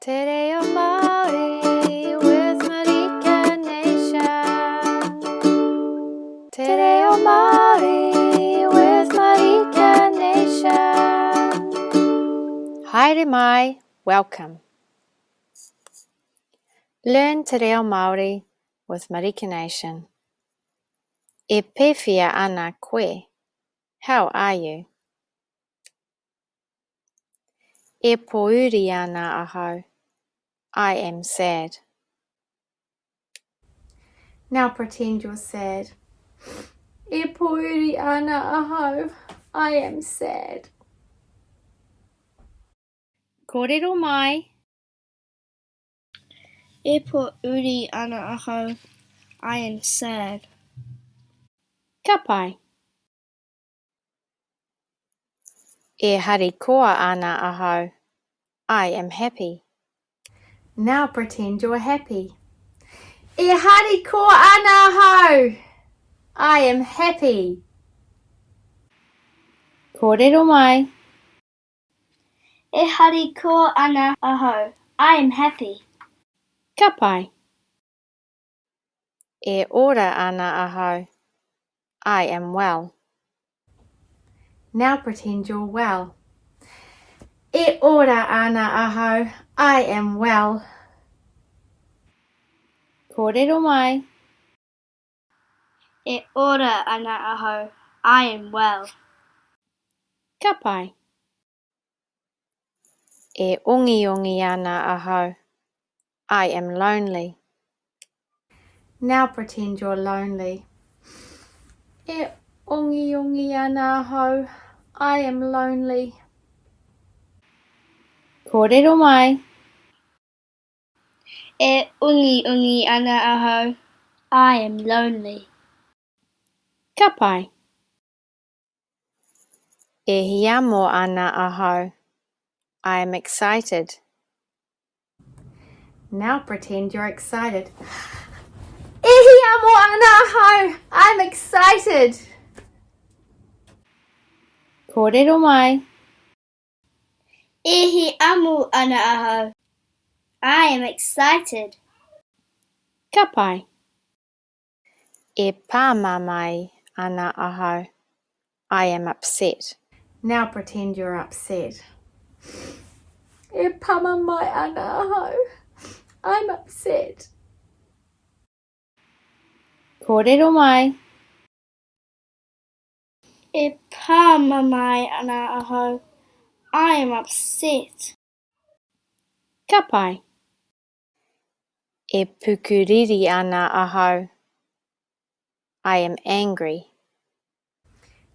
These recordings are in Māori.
Te reo Māori with Marika Nation. Te reo Māori with Marika Nation. Haere mai, welcome. Learn Te reo Māori with Marika Nation. E pēwhea ana koe. How are you? E pouri ana ahau. I am sad. Now pretend you're sad. E pouri ana ahau. I am sad. Kōrero mai. E pouri ana ahau. I am sad. Ka pai. E harikoa ana ahau. I am happy. Now pretend you're happy. E harikoa ana ahau. I am happy. Kōrero mai. E harikoa ana ahau. I am happy. Ka pai. E ora ana ahau. I am well. Now pretend you're well. E ora ana ahau. I am well. Kōrero mai. E ora ana ahau. I am well. Ka pai. E ongeonge ana ahau. I am lonely. Now pretend you're lonely. E ongeonge ana ahau. I am lonely. Kōrero mai. E ungi ana ahau. I am lonely. Ka pai. Ehiamo ana ahau. I am excited. Now pretend you're excited. Ehiamo ana ahau. I'm excited. Kōrero mai. Ehiamo ana ahau. I am excited. Ka pai. E pamamae ana ahau. I am upset. Now pretend you're upset. E pamamae ana ahau. I'm upset. Kōrero mai. E pamamae ana ahau. I am upset. Ka pai. E pukuriri ana ahau. I am angry.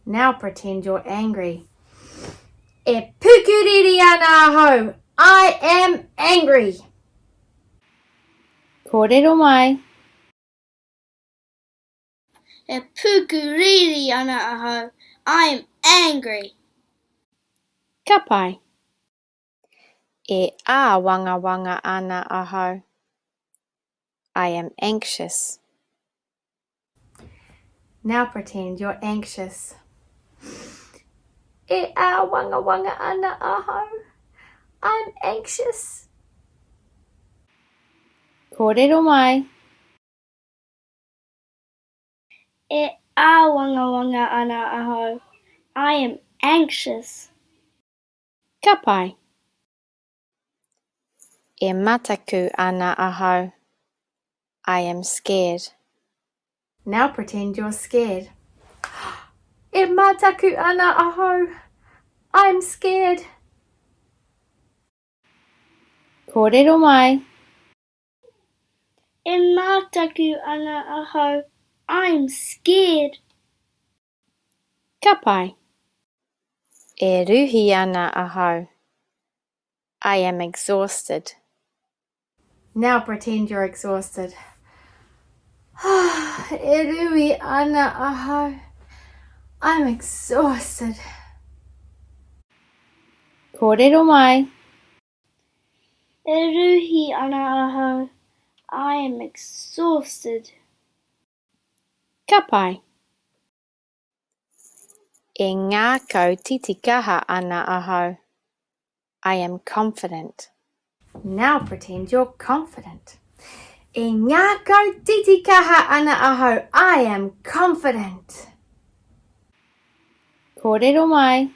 Now pretend you're angry. E pukuriri ana ahau. I am angry. Kōrero mai. E pukuriri ana ahau. I am angry. Ka pai. E awangawanga ana ahau. I am anxious. Now pretend you're anxious. E awangawanga ana ahau. I'm anxious. Kōrero mai. E awangawanga ana ahau. I am anxious. Ka pai. E mataku ana ahau. I am scared. Now pretend you're scared. E mataku ana ahau. I'm scared. Kōrero mai. E mataku ana ahau. I'm scared. Ka pai. E ruhi ana ahau. I am exhausted. Now pretend you're exhausted. E ruhi ana ahau. I'm exhausted. Kōrero mai. E ruhi ana ahau. I am exhausted. Ka pai. E ngā kau titikaha ana ahau. I am confident. Now pretend you're confident. E ngā kau titi kaha ana ahau, I am confident. Kōrero mai.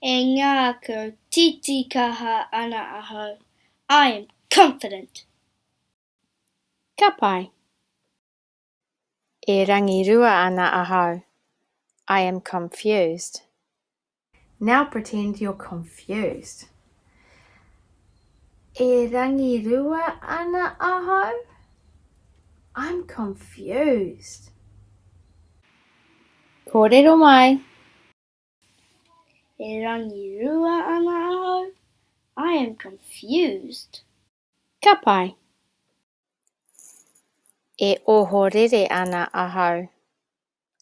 E ngā ko titi kaha ana ahau, I am confident. Ka pai. E rangirua ana ahau, I am confused. Now pretend you're confused. E rangirua ana ahau, I'm confused. Kōrero mai. E rangirua ana ahau, I am confused. Ka pai. E ohorere ana ahau,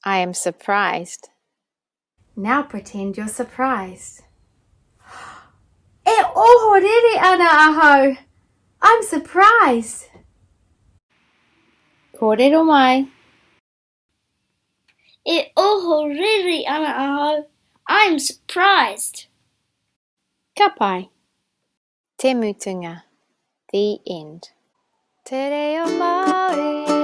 I am surprised. Now pretend you're surprised. E ohorere ana ahau, I'm surprised. Kōrero mai. E ohorere ana ahau, I'm surprised. Ka pai. Te mutunga. The end. Te reo Māori.